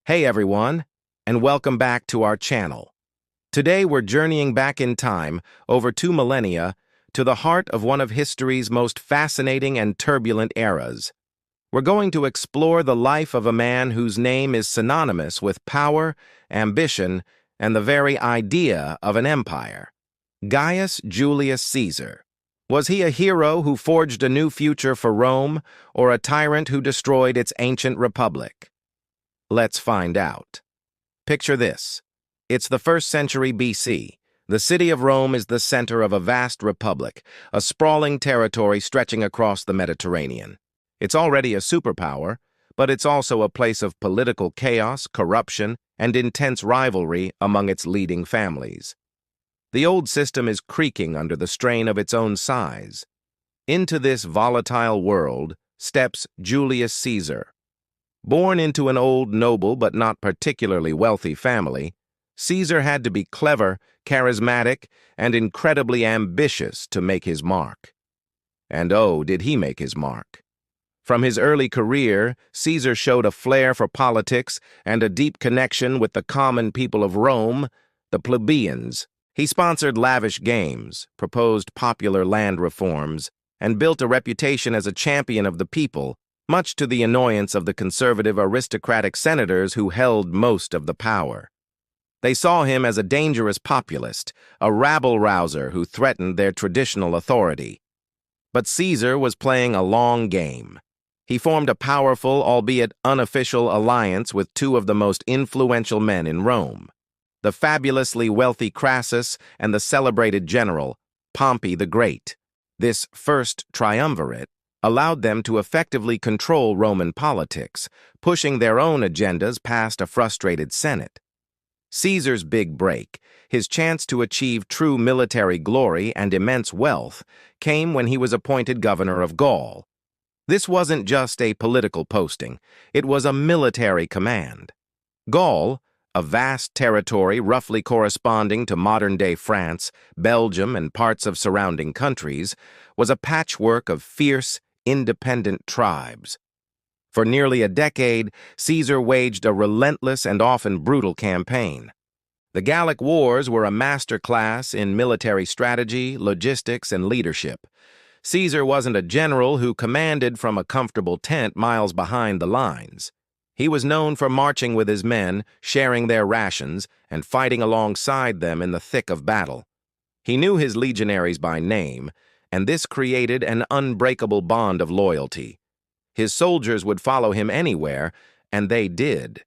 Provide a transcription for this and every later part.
Hey everyone, and welcome back to our channel. Today we're journeying back in time, over 2 millennia, to the heart of one of history's most fascinating and turbulent eras. We're going to explore the life of a man whose name is synonymous with power, ambition, and the very idea of an empire. Gaius Julius Caesar. Was he a hero who forged a new future for Rome, or a tyrant who destroyed its ancient republic? Let's find out. Picture this. It's the 1st century BC. The city of Rome is the center of a vast republic, a sprawling territory stretching across the Mediterranean. It's already a superpower, but it's also a place of political chaos, corruption, and intense rivalry among its leading families. The old system is creaking under the strain of its own size. Into this volatile world steps Julius Caesar. Born into an old, noble, but not particularly wealthy family, Caesar had to be clever, charismatic, and incredibly ambitious to make his mark. And oh, did he make his mark. From his early career, Caesar showed a flair for politics and a deep connection with the common people of Rome, the plebeians. He sponsored lavish games, proposed popular land reforms, and built a reputation as a champion of the people, much to the annoyance of the conservative aristocratic senators who held most of the power. They saw him as a dangerous populist, a rabble-rouser who threatened their traditional authority. But Caesar was playing a long game. He formed a powerful, albeit unofficial, alliance with two of the most influential men in Rome, the fabulously wealthy Crassus and the celebrated general, Pompey the Great. This first triumvirate allowed them to effectively control Roman politics, pushing their own agendas past a frustrated Senate. Caesar's big break, his chance to achieve true military glory and immense wealth, came when he was appointed governor of Gaul. This wasn't just a political posting, it was a military command. Gaul, a vast territory roughly corresponding to modern-day France, Belgium, and parts of surrounding countries, was a patchwork of fierce, independent tribes. For nearly a decade, Caesar waged a relentless and often brutal campaign. The Gallic Wars were a masterclass in military strategy, logistics, and leadership. Caesar wasn't a general who commanded from a comfortable tent miles behind the lines. He was known for marching with his men, sharing their rations, and fighting alongside them in the thick of battle. He knew his legionaries by name, and this created an unbreakable bond of loyalty. His soldiers would follow him anywhere, and they did.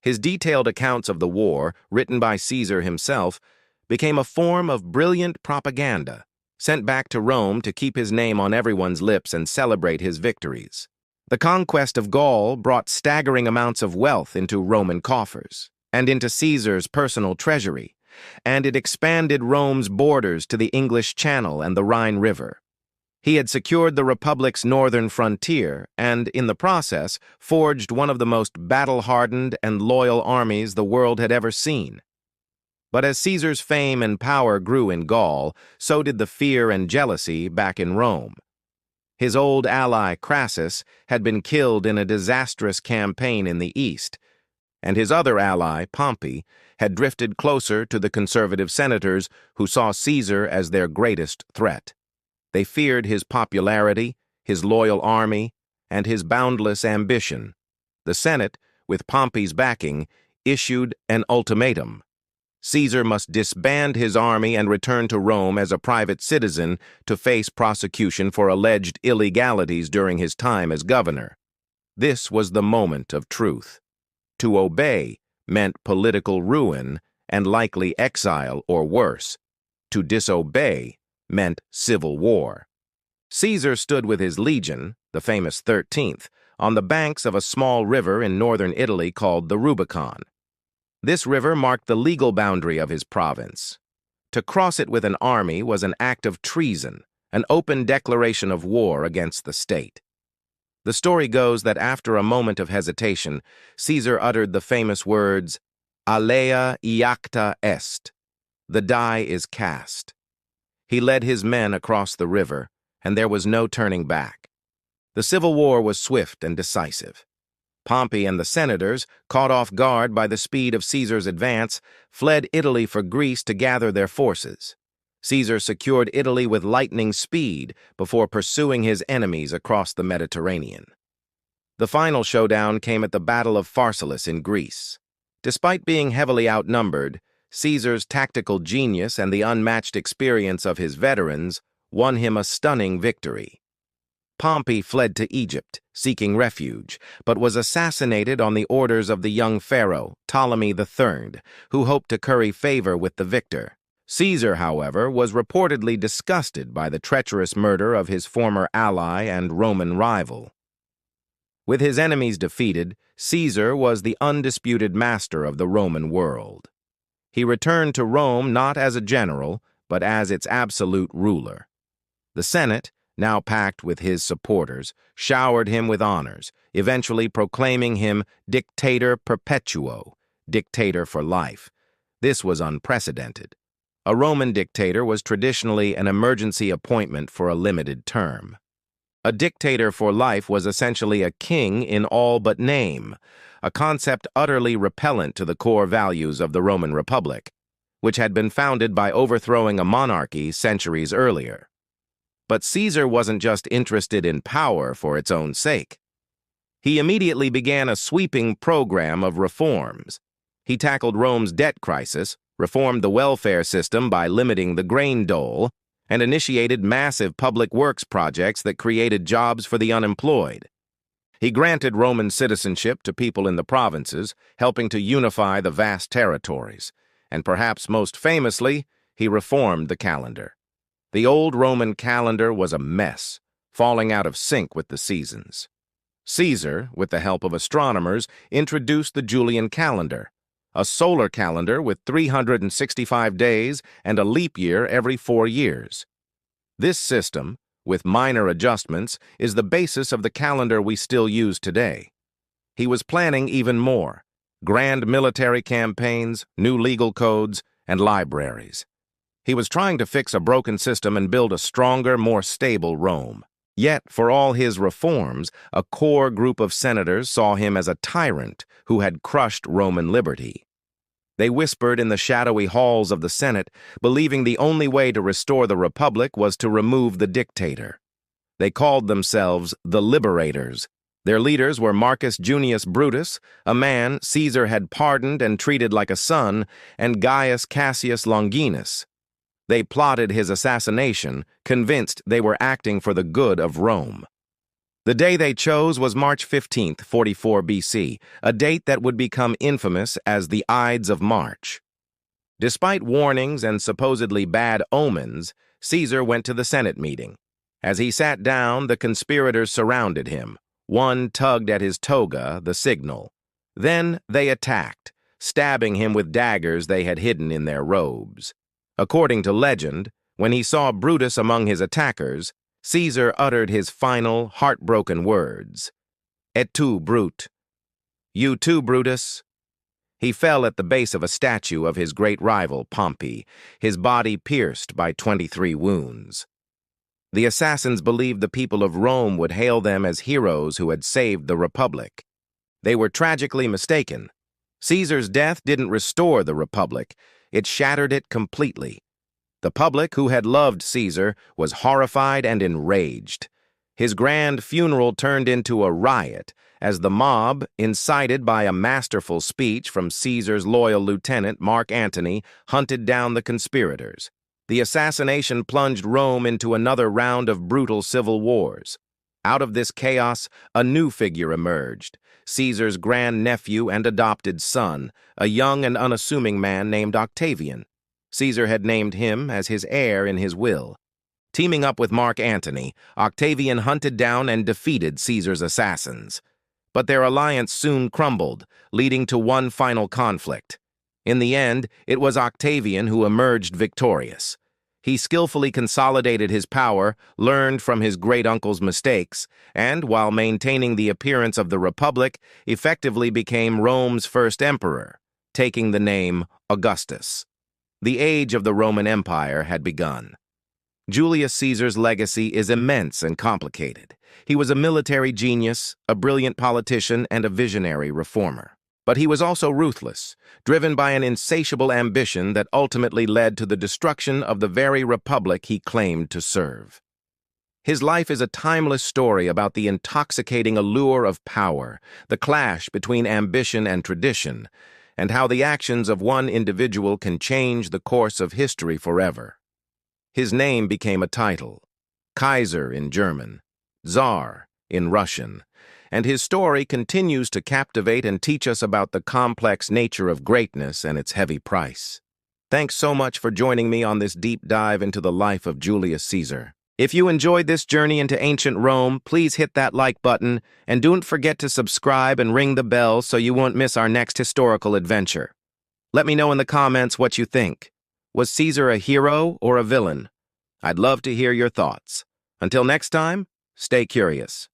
His detailed accounts of the war, written by Caesar himself, became a form of brilliant propaganda, sent back to Rome to keep his name on everyone's lips and celebrate his victories. The conquest of Gaul brought staggering amounts of wealth into Roman coffers and into Caesar's personal treasury, and it expanded Rome's borders to the English Channel and the Rhine River. He had secured the Republic's northern frontier and, in the process, forged one of the most battle-hardened and loyal armies the world had ever seen. But as Caesar's fame and power grew in Gaul, so did the fear and jealousy back in Rome. His old ally, Crassus, had been killed in a disastrous campaign in the east, and his other ally, Pompey, had drifted closer to the conservative senators who saw Caesar as their greatest threat. They feared his popularity, his loyal army, and his boundless ambition. The Senate, with Pompey's backing, issued an ultimatum. Caesar must disband his army and return to Rome as a private citizen to face prosecution for alleged illegalities during his time as governor. This was the moment of truth. To obey meant political ruin and likely exile or worse. To disobey meant civil war. Caesar stood with his legion, the famous 13th, on the banks of a small river in northern Italy called the Rubicon. This river marked the legal boundary of his province. To cross it with an army was an act of treason, an open declaration of war against the state. The story goes that after a moment of hesitation, Caesar uttered the famous words, "Alea iacta est," the die is cast. He led his men across the river, and there was no turning back. The civil war was swift and decisive. Pompey and the senators, caught off guard by the speed of Caesar's advance, fled Italy for Greece to gather their forces. Caesar secured Italy with lightning speed before pursuing his enemies across the Mediterranean. The final showdown came at the Battle of Pharsalus in Greece. Despite being heavily outnumbered, Caesar's tactical genius and the unmatched experience of his veterans won him a stunning victory. Pompey fled to Egypt, seeking refuge, but was assassinated on the orders of the young pharaoh, Ptolemy III, who hoped to curry favor with the victor. Caesar, however, was reportedly disgusted by the treacherous murder of his former ally and Roman rival. With his enemies defeated, Caesar was the undisputed master of the Roman world. He returned to Rome not as a general, but as its absolute ruler. The Senate, now packed with his supporters, showered him with honors, eventually proclaiming him dictator perpetuo, dictator for life. This was unprecedented. A Roman dictator was traditionally an emergency appointment for a limited term. A dictator for life was essentially a king in all but name, a concept utterly repellent to the core values of the Roman Republic, which had been founded by overthrowing a monarchy centuries earlier. But Caesar wasn't just interested in power for its own sake. He immediately began a sweeping program of reforms. He tackled Rome's debt crisis, reformed the welfare system by limiting the grain dole, and initiated massive public works projects that created jobs for the unemployed. He granted Roman citizenship to people in the provinces, helping to unify the vast territories. And perhaps most famously, he reformed the calendar. The old Roman calendar was a mess, falling out of sync with the seasons. Caesar, with the help of astronomers, introduced the Julian calendar, a solar calendar with 365 days and a leap year every 4 years. This system, with minor adjustments, is the basis of the calendar we still use today. He was planning even more: grand military campaigns, new legal codes, and libraries. He was trying to fix a broken system and build a stronger, more stable Rome. Yet, for all his reforms, a core group of senators saw him as a tyrant who had crushed Roman liberty. They whispered in the shadowy halls of the Senate, believing the only way to restore the Republic was to remove the dictator. They called themselves the Liberators. Their leaders were Marcus Junius Brutus, a man Caesar had pardoned and treated like a son, and Gaius Cassius Longinus. They plotted his assassination, convinced they were acting for the good of Rome. The day they chose was March 15th, 44 BC, a date that would become infamous as the Ides of March. Despite warnings and supposedly bad omens, Caesar went to the Senate meeting. As he sat down, the conspirators surrounded him. One tugged at his toga, the signal. Then they attacked, stabbing him with daggers they had hidden in their robes. According to legend, when he saw Brutus among his attackers, Caesar uttered his final, heartbroken words. Et tu, Brute? You too, Brutus? He fell at the base of a statue of his great rival, Pompey, his body pierced by 23 wounds. The assassins believed the people of Rome would hail them as heroes who had saved the Republic. They were tragically mistaken. Caesar's death didn't restore the Republic. It shattered it completely. The public, who had loved Caesar, was horrified and enraged. His grand funeral turned into a riot as the mob, incited by a masterful speech from Caesar's loyal lieutenant, Mark Antony, hunted down the conspirators. The assassination plunged Rome into another round of brutal civil wars. Out of this chaos, a new figure emerged: Caesar's grandnephew and adopted son, a young and unassuming man named Octavian. Caesar had named him as his heir in his will. Teaming up with Mark Antony, Octavian hunted down and defeated Caesar's assassins. But their alliance soon crumbled, leading to one final conflict. In the end, it was Octavian who emerged victorious. He skillfully consolidated his power, learned from his great-uncle's mistakes, and, while maintaining the appearance of the Republic, effectively became Rome's first emperor, taking the name Augustus. The age of the Roman Empire had begun. Julius Caesar's legacy is immense and complicated. He was a military genius, a brilliant politician, and a visionary reformer. But he was also ruthless, driven by an insatiable ambition that ultimately led to the destruction of the very republic he claimed to serve. His life is a timeless story about the intoxicating allure of power, the clash between ambition and tradition, and how the actions of one individual can change the course of history forever. His name became a title, Kaiser in German, Tsar in Russian, and his story continues to captivate and teach us about the complex nature of greatness and its heavy price. Thanks so much for joining me on this deep dive into the life of Julius Caesar. If you enjoyed this journey into ancient Rome, please hit that like button, and don't forget to subscribe and ring the bell so you won't miss our next historical adventure. Let me know in the comments what you think. Was Caesar a hero or a villain? I'd love to hear your thoughts. Until next time, stay curious.